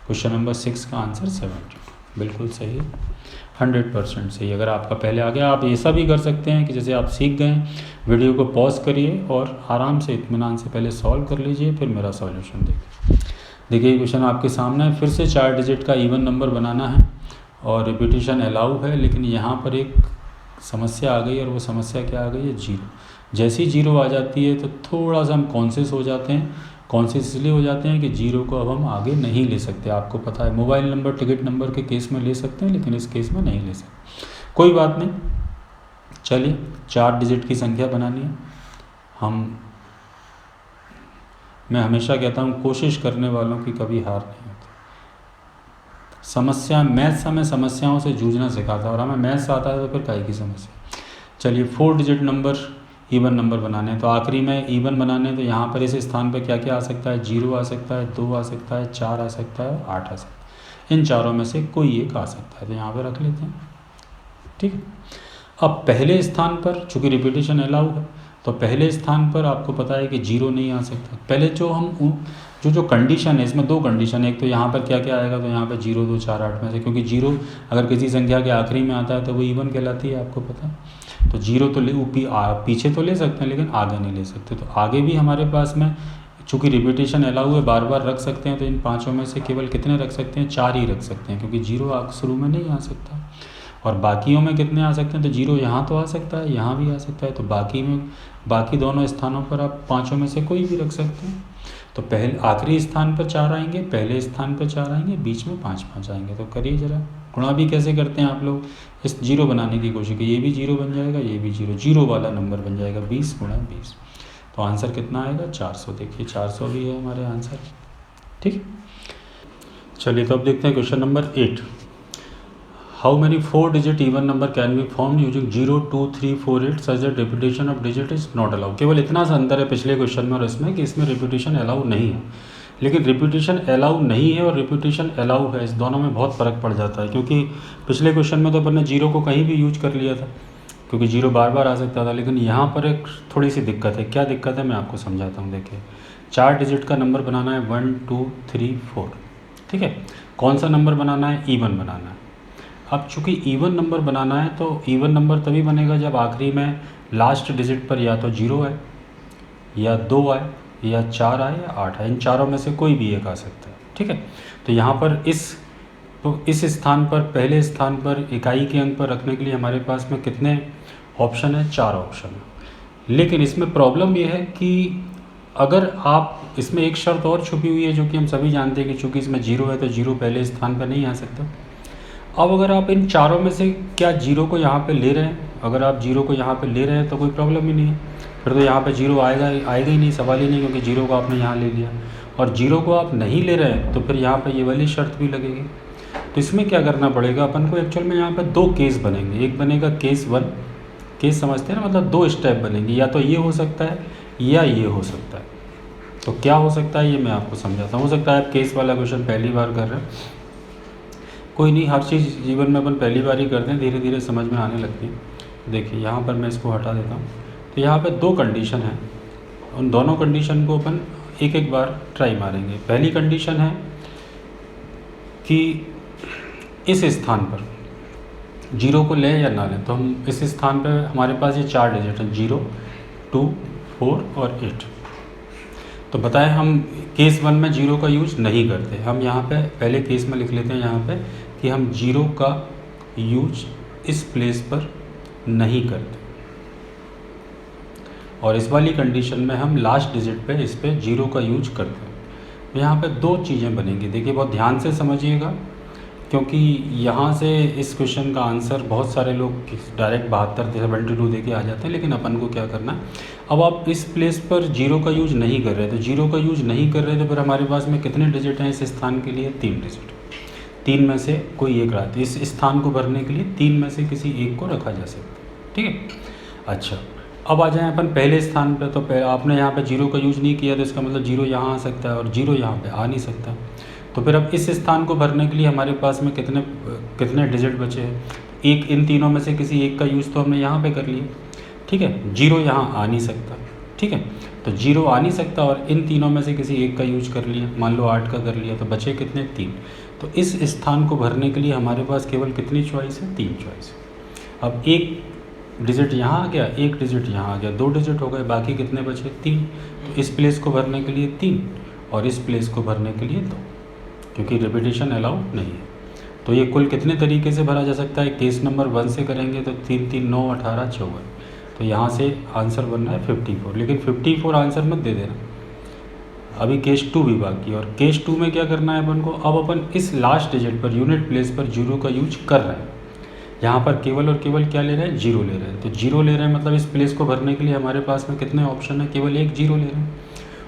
क्वेश्चन नंबर 6 का आंसर 72 बिल्कुल सही है, 100% सही। अगर आपका पहले आ गया, आप ऐसा भी कर सकते हैं कि जैसे आप सीख गए, वीडियो को पॉज करिए और आराम से इत्मीनान से पहले सॉल्व कर लीजिए, फिर मेरा सॉल्यूशन देखिए। देखिए क्वेश्चन आपके सामने है, फिर से 4 डिजिट का इवन नंबर बनाना है और रिपीटिशन अलाउ है, लेकिन यहाँ पर एक समस्या आ गई, और वो समस्या क्या आ गई है? 0। जैसी 0 आ जाती है तो थोड़ा सा हम कॉन्शियस हो जाते हैं। कॉन्शियस इसलिए हो जाते हैं कि 0 को अब हम आगे नहीं ले सकते। आपको पता है, मोबाइल नंबर, टिकट नंबर के केस में ले सकते हैं, लेकिन इस केस में नहीं ले सकते। कोई बात नहीं, चलिए 4 डिजिट की संख्या बनानी है। मैं हमेशा कहता हूँ, कोशिश करने वालों की कभी हार नहीं होती। मैथ्स हमें समस्याओं से जूझना सिखाता है, और हमें मैथ्स आता है तो फिर काहे की समस्या। चलिए 4 डिजिट नंबर, इवन नंबर बनाने हैं, तो आखिरी में इवन बनाने हैं, तो यहाँ पर इस स्थान पर क्या क्या आ सकता है? 0 आ सकता है, 2 आ सकता है, 4 आ सकता है, 8 आ सकता है। इन चारों में से कोई एक आ सकता है, तो यहाँ पर रख लेते हैं, ठीक है। अब पहले स्थान पर चूँकि रिपीटिशन अलाउ है, तो पहले स्थान पर आपको पता है कि 0 नहीं आ सकता। पहले जो कंडीशन है, इसमें 2 कंडीशन है। एक तो यहाँ पर क्या क्या आएगा? तो यहाँ पर 0 2 4 8 में से, क्योंकि 0 अगर किसी संख्या के आखिरी में आता है तो वो इवन कहलाती है, आपको पता है। तो 0 तो पीछे तो ले सकते हैं, लेकिन आगे नहीं ले सकते। तो आगे भी हमारे पास में चूँकि रिपीटिशन अलाउ है, बार बार रख सकते हैं, तो इन पाँचों में से केवल कितने रख सकते हैं? 4 ही रख सकते हैं, क्योंकि 0 शुरू में नहीं आ सकता। और बाकियों में कितने आ सकते हैं? तो 0 यहाँ तो आ सकता है, यहाँ भी आ सकता है, तो बाकी दोनों स्थानों पर आप पाँचों में से कोई भी रख सकते हैं। तो पहले आखिरी स्थान पर 4 आएंगे, पहले स्थान पर 4 आएंगे, बीच में 5 5 आएंगे। तो करिए ज़रा, गुणा भी कैसे करते हैं आप लोग? इस 0 बनाने की कोशिश कीजिए, ये भी 0 बन जाएगा, ये भी 0 वाला नंबर बन जाएगा, 20 गुणा 20। तो आंसर कितना आएगा? 400। देखिए 400 भी है हमारे आंसर, ठीक। चलिए, तो अब देखते हैं question number 8। How many 4 digit even number can be form using 0 2 3 4 8 such that repetition of digit is not allow. केवल इतना सा अंतर है पिछले क्वेश्चन में और इसमें कि इसमें रिपीटिशन अलाउ नहीं है, लेकिन रिपीटिशन अलाउ नहीं है और रिपीटिशन अलाउ है, इस दोनों में बहुत फ़र्क पड़ जाता है। क्योंकि पिछले क्वेश्चन में तो अपन ने 0 को कहीं भी यूज कर लिया था, क्योंकि 0 बार बार आ सकता था, लेकिन यहाँ पर एक थोड़ी सी दिक्कत है। क्या दिक्कत है, मैं आपको समझाता हूँ। देखिए 4 डिजिट का नंबर बनाना है 1 2 3 4, ठीक है। कौन सा नंबर बनाना है? इवन बनाना है। अब चूँकि इवन नंबर बनाना है, तो इवन नंबर तभी बनेगा जब आखिरी में लास्ट डिजिट पर या तो 0 आए, या 2 आए, या 4 आए, या 8 आए। इन चारों में से कोई भी एक आ सकता है। ठीक है, तो यहाँ पर इस स्थान पर, पहले स्थान पर इकाई के अंक पर रखने के लिए हमारे पास में कितने ऑप्शन है? 4 ऑप्शन है। लेकिन इसमें प्रॉब्लम यह है कि अगर आप, इसमें एक शर्त और छुपी हुई है जो कि हम सभी जानते हैं कि चूंकि इसमें 0 है तो 0 पहले स्थान पर नहीं आ सकता। अब अगर आप इन चारों में से क्या 0 को यहाँ पे ले रहे हैं, अगर आप 0 को यहाँ पे ले रहे हैं तो कोई प्रॉब्लम ही नहीं है, फिर तो यहाँ पे 0 आएगा ही नहीं, सवाल ही नहीं, क्योंकि 0 को आपने यहाँ ले लिया। और 0 को आप नहीं ले रहे हैं तो फिर यहाँ पे ये वाली शर्त भी लगेगी। तो इसमें क्या करना पड़ेगा अपन को? एक्चुअल में यहाँ पे 2 केस बनेंगे। एक बनेगा केस 1, केस समझते हैं ना, मतलब 2 स्टेप बनेंगे, या तो ये हो सकता है या ये हो सकता है। तो क्या हो सकता है ये मैं आपको समझाता हूँ। हो सकता है आप केस वाला क्वेश्चन पहली बार कर रहे हैं, कोई नहीं, हर चीज़ जीवन में अपन पहली बार ही करते हैं, धीरे धीरे समझ में आने लगती है। देखिए यहाँ पर मैं इसको हटा देता हूँ। तो यहाँ पे 2 कंडीशन है, उन दोनों कंडीशन को अपन एक एक बार ट्राई मारेंगे। पहली कंडीशन है कि इस स्थान पर 0 को लें या ना लें। तो हम इस स्थान पर हमारे पास ये 4 डिजिट हैं, 0, 2, 4 और 8। तो बताएं हम केस 1 में 0 का यूज नहीं करते। हम यहाँ पे पहले केस में लिख लेते हैं यहाँ पे कि हम 0 का यूज इस प्लेस पर नहीं करते, और इस वाली कंडीशन में हम लास्ट डिजिट पे इस पे 0 का यूज करते हैं। तो यहाँ पे 2 चीज़ें बनेंगी। देखिए बहुत ध्यान से समझिएगा, क्योंकि यहाँ से इस क्वेश्चन का आंसर बहुत सारे लोग डायरेक्ट 72 दे के आ जाते हैं, लेकिन अपन को क्या करना है, अब आप इस प्लेस पर 0 का यूज नहीं कर रहे, तो 0 का यूज नहीं कर रहे तो फिर हमारे पास में कितने डिजिट हैं इस स्थान के लिए? 3 डिजिट। 3 में से कोई एक रहा, इस स्थान को भरने के लिए 3 में से किसी एक को रखा जा सकता है। ठीक है, अच्छा अब आ जाएं अपन पहले स्थान पे। तो आपने यहाँ पे 0 का यूज नहीं किया, तो इसका मतलब 0 यहाँ आ सकता है और 0 यहाँ पे आ नहीं सकता। तो फिर अब इस स्थान को भरने के लिए हमारे पास में कितने डिजिट बचे हैं? एक, इन तीनों में से किसी एक का यूज़ तो हमने यहाँ पे कर लिया। ठीक है, 0 यहाँ आ नहीं सकता। ठीक है, तो 0 आ नहीं सकता और इन तीनों में से किसी एक का यूज कर लिया, मान लो 8 का कर लिया, तो बचे कितने? 3। तो इस स्थान को भरने के लिए हमारे पास केवल कितनी चॉइस है? 3 चॉइस। अब एक डिजिट यहाँ आ गया, एक डिजिट यहाँ आ गया, 2 डिजिट हो गए, बाकी कितने बचे? 3। तो इस प्लेस को भरने के लिए 3 और इस प्लेस को भरने के लिए 2, क्योंकि रिपीटेशन अलाउ नहीं है। तो ये कुल कितने तरीके से भरा जा सकता है? केस नंबर 1 से करेंगे तो 3 3 9 18 54। तो यहाँ से आंसर बन रहा है 54, लेकिन 54 आंसर मत दे देना, अभी केस 2 भी बाकी है। और केस 2 में क्या करना है अपन को? अब अपन इस लास्ट डिजिट पर, यूनिट प्लेस पर 0 का यूज कर रहे हैं। यहाँ पर केवल और केवल क्या ले रहे हैं? 0 ले रहे हैं। तो 0 ले रहे हैं मतलब इस प्लेस को भरने के लिए हमारे पास में कितने ऑप्शन है? केवल एक 0 ले रहे हैं।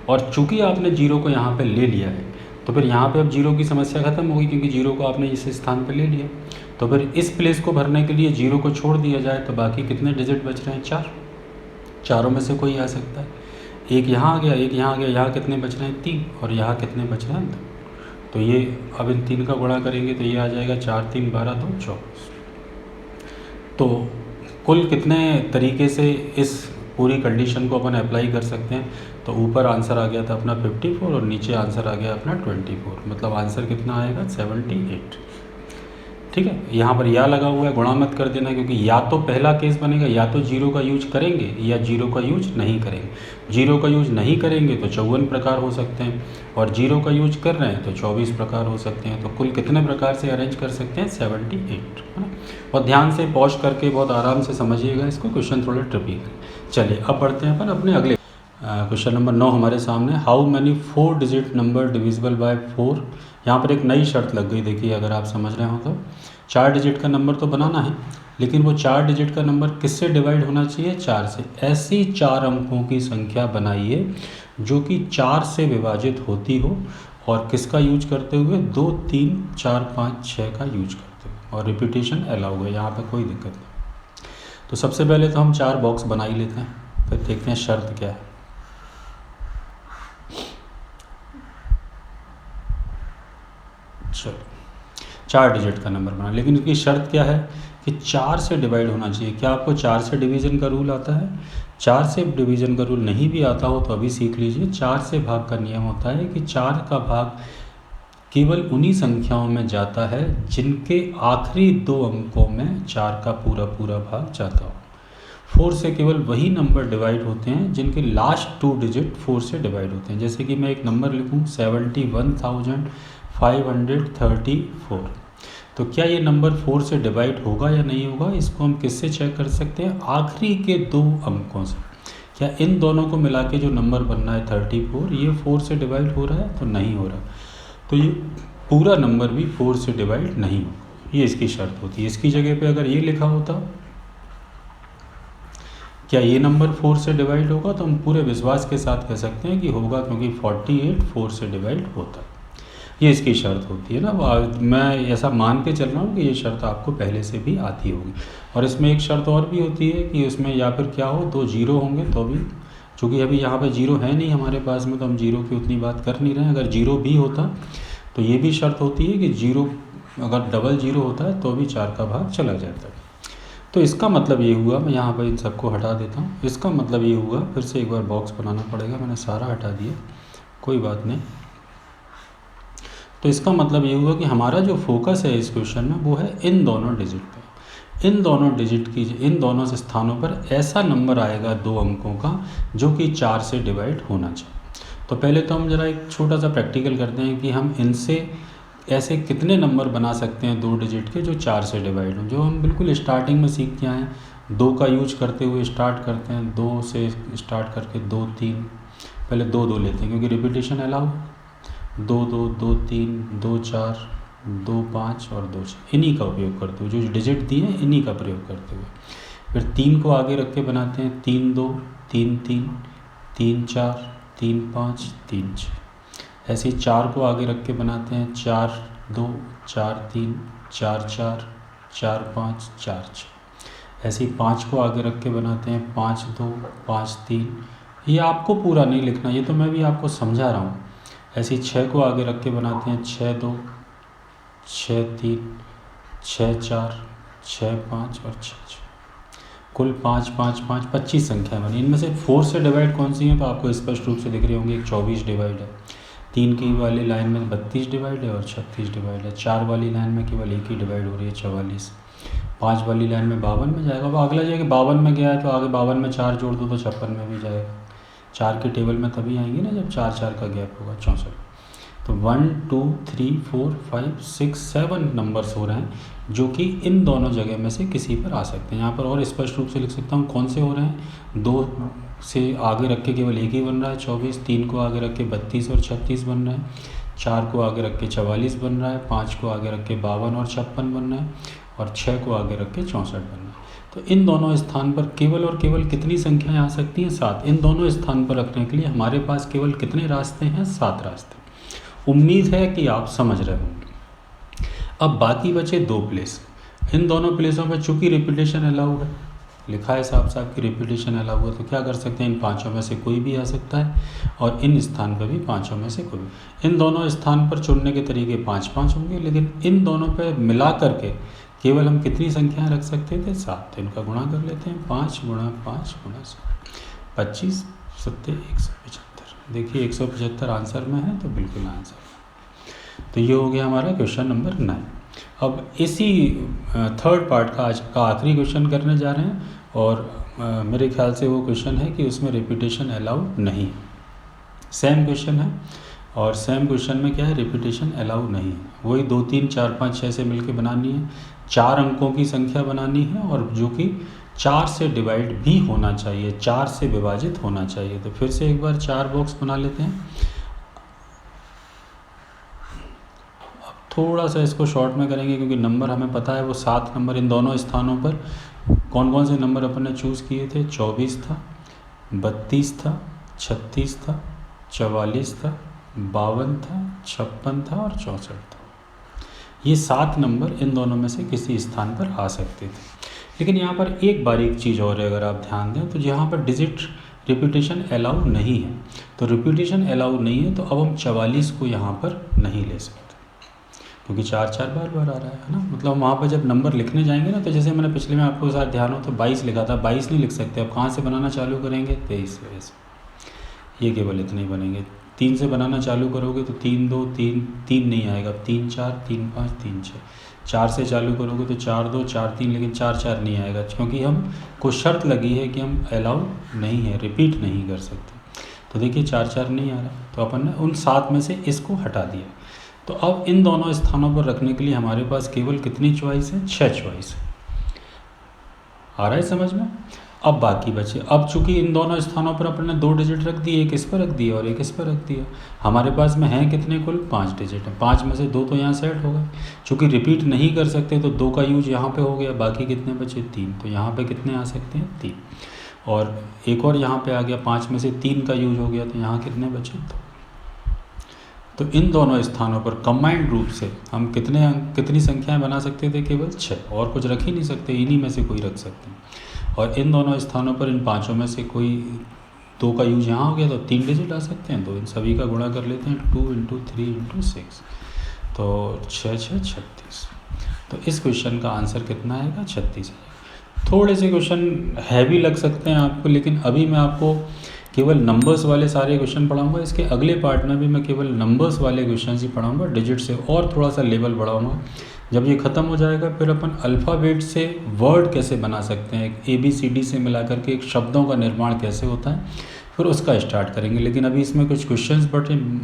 और चूंकि आपने 0 को यहाँ पे ले लिया है तो फिर यहाँ पे अब 0 की समस्या खत्म होगी, क्योंकि 0 को आपने इस स्थान पे ले लिया। तो फिर इस प्लेस को भरने के लिए 0 को छोड़ दिया जाए तो बाकी कितने डिजिट बच रहे हैं? 4। चारों में से कोई आ सकता है। एक यहाँ आ गया, एक यहाँ आ गया, यहाँ कितने बच रहे हैं? 3, और यहाँ कितने बच रहे हैं? 2। तो ये अब इन 3 का गुणा करेंगे तो ये आ जाएगा 4 3 12 2 24। तो कुल कितने तरीके से इस पूरी कंडीशन को अपन अप्लाई कर सकते हैं? तो ऊपर आंसर आ गया था अपना 54 और नीचे आंसर आ गया अपना 24, मतलब आंसर कितना आएगा? 78। ठीक है, यहाँ पर या लगा हुआ है, गुणा मत कर देना, क्योंकि या तो पहला केस बनेगा, या तो 0 का यूज करेंगे या 0 का यूज नहीं करेंगे। 0 का यूज नहीं करेंगे तो 54 प्रकार हो सकते हैं, और 0 का यूज कर रहे हैं तो 24 प्रकार हो सकते हैं। तो कुल कितने प्रकार से अरेंज कर सकते हैं? 78, है ना। और ध्यान से पॉज करके बहुत आराम से समझिएगा इसको, क्वेश्चन थोड़ा ट्रिकी है। चलिए अब बढ़ते हैं अपन अपने अगले क्वेश्चन नंबर 9 हमारे सामने। How many 4 digit number divisible by 4? यहाँ पर एक नई शर्त लग गई। देखिए अगर आप समझ रहे हो तो 4 डिजिट का नंबर तो बनाना है, लेकिन वो 4 डिजिट का नंबर किससे डिवाइड होना चाहिए? 4 से। ऐसी 4 अंकों की संख्या बनाइए जो कि 4 से विभाजित होती हो, और किसका यूज करते हुए? 2 3 4 5 6 का यूज करते हुए, और रिपीटेशन अलाउ है, यहाँ पर कोई दिक्कत नहीं। तो सबसे पहले तो हम 4 बॉक्स बना ही लेते हैं, फिर देखते हैं शर्त क्या है। चलो 4 डिजिट का नंबर बना, लेकिन इसकी शर्त क्या है कि 4 से डिवाइड होना चाहिए। क्या आपको 4 से डिवीज़न का रूल आता है? 4 से डिवीज़न का रूल नहीं भी आता हो तो अभी सीख लीजिए। 4 से भाग का नियम होता है कि 4 का भाग केवल उन्हीं संख्याओं में जाता है जिनके आखिरी 2 अंकों में 4 का पूरा पूरा भाग जाता हो। 4 से केवल वही नंबर डिवाइड होते हैं जिनके लास्ट 2 डिजिट 4 से डिवाइड होते हैं। जैसे कि मैं एक नंबर लिखूँ 71,534, तो क्या ये नंबर 4 से डिवाइड होगा या नहीं होगा, इसको हम किससे चेक कर सकते हैं, आखिरी के 2 अंकों से। क्या इन दोनों को मिला के जो नंबर बनना है 34, ये 4 से डिवाइड हो रहा है, तो नहीं हो रहा, तो ये पूरा नंबर भी 4 से डिवाइड नहीं होगा, ये इसकी शर्त होती है। इसकी जगह पे अगर ये लिखा होता क्या ये नंबर 4 से डिवाइड होगा, तो हम पूरे विश्वास के साथ कह सकते हैं कि होगा, क्योंकि 48 4 से डिवाइड होता है, ये इसकी शर्त होती है ना। मैं ऐसा मान के चल रहा हूँ कि ये शर्त आपको पहले से भी आती होगी। और इसमें एक शर्त और भी होती है कि उसमें या फिर क्या हो, 2 जीरो होंगे तो भी, चूँकि अभी यहाँ पे जीरो है नहीं हमारे पास में, तो हम जीरो की उतनी बात कर नहीं रहे हैं। अगर जीरो भी होता तो ये भी शर्त होती है कि जीरो अगर डबल जीरो होता है तो भी 4 का भाग चला जाता है। तो इसका मतलब ये हुआ, मैं यहाँ पर इन सबको हटा देता हूँ, इसका मतलब ये हुआ, फिर से एक बार बॉक्स बनाना पड़ेगा, मैंने सारा हटा दिया, कोई बात नहीं। तो इसका मतलब ये हुआ कि हमारा जो फोकस है इस क्वेश्चन में वो है इन दोनों डिजिट पे, इन दोनों डिजिट की, इन दोनों स्थानों पर ऐसा नंबर आएगा 2 अंकों का जो कि 4 से डिवाइड होना चाहिए। तो पहले तो हम ज़रा एक छोटा सा प्रैक्टिकल करते हैं कि हम इनसे ऐसे कितने नंबर बना सकते हैं 2 डिजिट के जो 4 से डिवाइड हों, जो हम बिल्कुल स्टार्टिंग में सीख के आए हैं। 2 का यूज करते हुए स्टार्ट करते हैं, 2 से स्टार्ट करके 2 3, पहले 2 2 लेते हैं क्योंकि रिपीटेशन अलाउ, 2 2 2 3 2 4 2 5 और 2 6, इन्हीं का उपयोग करते हुए, जो डिजिट दिए हैं इन्हीं का प्रयोग करते हुए। फिर 3 को आगे रख के बनाते हैं 3 2 3 3 3 4 3 5 3 6। ऐसे ही 4 को आगे रख के बनाते हैं 4 2 4 3 4 4 4 5 4 6। ऐसे ही 5 को आगे रख के बनाते हैं 5 2 5 3। ये आपको पूरा नहीं लिखना, ये तो मैं भी आपको समझा रहा हूँ। ऐसे ही 6 को आगे रख के बनाते हैं 6 2 6 3 6 4 6 5 और 6 6। कुल 5 5 5 25 संख्या बनी। इनमें से 4 से डिवाइड कौन सी है, तो आपको स्पष्ट रूप से दिख रही होंगी। एक 24 डिवाइड है, 3 की वाली लाइन में 32 डिवाइड है और 36 डिवाइड है। 4 वाली लाइन में केवल एक ही डिवाइड हो रही है 44। 5 वाली लाइन में 52 में जाएगा, अब अगला जाएगा 52 में गया है तो आगे 52 में 4 जोड़ दो तो 56 में भी जाएगा। 4 के टेबल में तभी आएंगे ना जब 4 4 का गैप होगा, 64। तो 1 2 3 4 5 6 7 नंबर्स हो रहे हैं जो कि इन दोनों जगह में से किसी पर आ सकते हैं। यहाँ पर और स्पष्ट रूप से लिख सकता हूँ कौन से हो रहे हैं। 2 से आगे रख के केवल एक ही बन रहा है 24, 3 को आगे रख के 32 और 36 बन रहे हैं, 4 को आगे रख के 44 बन रहा है, 5 को आगे रख के 52 और 56 बन रहा है और 6 को आगे रख के 64 बन रहा है। तो इन दोनों स्थान पर केवल और केवल कितनी संख्याएं आ सकती हैं, 7। इन दोनों स्थान पर रखने के लिए हमारे पास केवल कितने रास्ते हैं, 7 रास्ते। उम्मीद है कि आप समझ रहे होंगे। अब बाकी बचे 2 प्लेस। इन दोनों प्लेसों पर चूंकि रिपीटेशन अलाउ है, लिखा है साफ साफ कि रिपीटेशन अलाउ है, तो क्या कर सकते हैं, इन 5 में से कोई भी आ सकता है और इन स्थान पर भी 5 में से कोई भी। इन दोनों स्थान पर चुनने के तरीके 5 5 होंगे, लेकिन इन दोनों पर मिला करके केवल हम कितनी संख्याएं रख सकते थे, 7। तो इनका गुणा कर लेते हैं, 5 गुणा 5 गुणा 7, 25 7 175। देखिए 175 आंसर में है, तो बिल्कुल आंसर। तो ये हो गया हमारा क्वेश्चन नंबर 9। अब इसी थर्ड पार्ट का आज का आखिरी क्वेश्चन करने जा रहे हैं और मेरे ख्याल से वो क्वेश्चन है कि उसमें रिपीटेशन अलाउ नहीं है। सेम क्वेश्चन है और सेम क्वेश्चन में क्या है, रिपीटेशन अलाउ नहीं है। वही 2 3 4 5 6 से मिलके बनानी है, 4 अंकों की संख्या बनानी है और जो कि 4 से डिवाइड भी होना चाहिए, 4 से विभाजित होना चाहिए। तो फिर से एक बार 4 बॉक्स बना लेते हैं। अब थोड़ा सा इसको शॉर्ट में करेंगे क्योंकि नंबर हमें पता है वो 7 नंबर इन दोनों स्थानों पर कौन कौन से नंबर अपन ने चूज़ किए थे, 24 था, 32 था, 36 था, 44 था, 52 था, 56 था और 64 था। ये 7 नंबर इन दोनों में से किसी स्थान पर आ सकते थे। लेकिन यहाँ पर एक बारीक चीज़ और है, अगर आप ध्यान दें तो यहाँ पर डिजिट रिपीटेशन अलाउ नहीं है। तो रिपीटेशन अलाउ नहीं है तो अब हम 44 को यहाँ पर नहीं ले सकते क्योंकि 4 4 बार बार आ रहा है ना। मतलब वहाँ पर जब नंबर लिखने जाएंगे ना, तो जैसे मैंने पिछले में आपको साथ ध्यान हो तो 22 लिखा था, 22 नहीं लिख सकते। अब कहाँ से बनाना चालू करेंगे, 23 से। ये केवल इतने ही बनेंगे। 3 से बनाना चालू करोगे तो 3 2 3 3 नहीं आएगा, 3 4 3 5 3 6। 4 से चालू करोगे तो 4 2 4 3, लेकिन 4 4 नहीं आएगा, क्योंकि हम को शर्त लगी है कि हम अलाउ नहीं है, रिपीट नहीं कर सकते। तो देखिए 4 4 नहीं आ रहा, तो अपन ने उन 7 में से इसको हटा दिया। तो अब इन दोनों स्थानों पर रखने के लिए हमारे पास केवल कितनी चॉइस है? 6 चॉइस है। आ रहा है समझ में? अब बाकी बचे। अब चूंकि इन दोनों स्थानों पर अपन ने 2 डिजिट रख दिए, एक इस पर रख दिया और एक इस पर रख दिया, हमारे पास में हैं कितने? कुल 5 डिजिट हैं। 5 में से 2 तो यहाँ सेट हो गए। चूँकि रिपीट नहीं कर सकते तो 2 का यूज यहाँ पे हो गया, बाकी कितने बचे? 3। तो यहाँ पे कितने आ सकते हैं? 3। और एक और यहाँ पे आ गया, 5 में से 3 का यूज हो गया, तो यहाँ कितने बचे? 2। तो इन दोनों स्थानों पर कंबाइंड रूप से हम कितनी संख्याएं बना सकते थे? केवल 6, और कुछ रख ही नहीं सकते, इन्हीं में से कोई रख सकते हैं। और इन दोनों स्थानों पर इन 5 में से कोई 2 का यूज यहाँ हो गया, तो 3 डिजिट आ सकते हैं। तो इन सभी का गुणा कर लेते हैं, 2 × 3 × 6, तो 6 6 36। तो इस क्वेश्चन का आंसर कितना आएगा? 36। थोड़े से क्वेश्चन हैवी लग सकते हैं आपको, लेकिन अभी मैं आपको केवल नंबर्स वाले सारे क्वेश्चन पढ़ाऊंगा। इसके अगले पार्ट में भी मैं केवल नंबर्स वाले क्वेश्चन ही पढ़ाऊंगा, डिजिट से और थोड़ा सा लेवल बढ़ाऊंगा। जब ये ख़त्म हो जाएगा फिर अपन अल्फ़ाबेट से वर्ड कैसे बना सकते हैं, ABCD से मिला करके एक शब्दों का निर्माण कैसे होता है, फिर उसका स्टार्ट करेंगे। लेकिन अभी इसमें कुछ क्वेश्चंस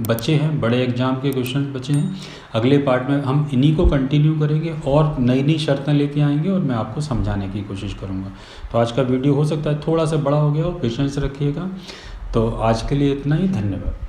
बचे हैं, बड़े एग्जाम के क्वेश्चंस बचे हैं। अगले पार्ट में हम इन्हीं को कंटिन्यू करेंगे और नई नई शर्तें लेके आएंगे और मैं आपको समझाने की कोशिश करूँगा। तो आज का वीडियो हो सकता है थोड़ा सा बड़ा हो गया हो, पेशेंस रखिएगा। तो आज के लिए इतना ही, धन्यवाद।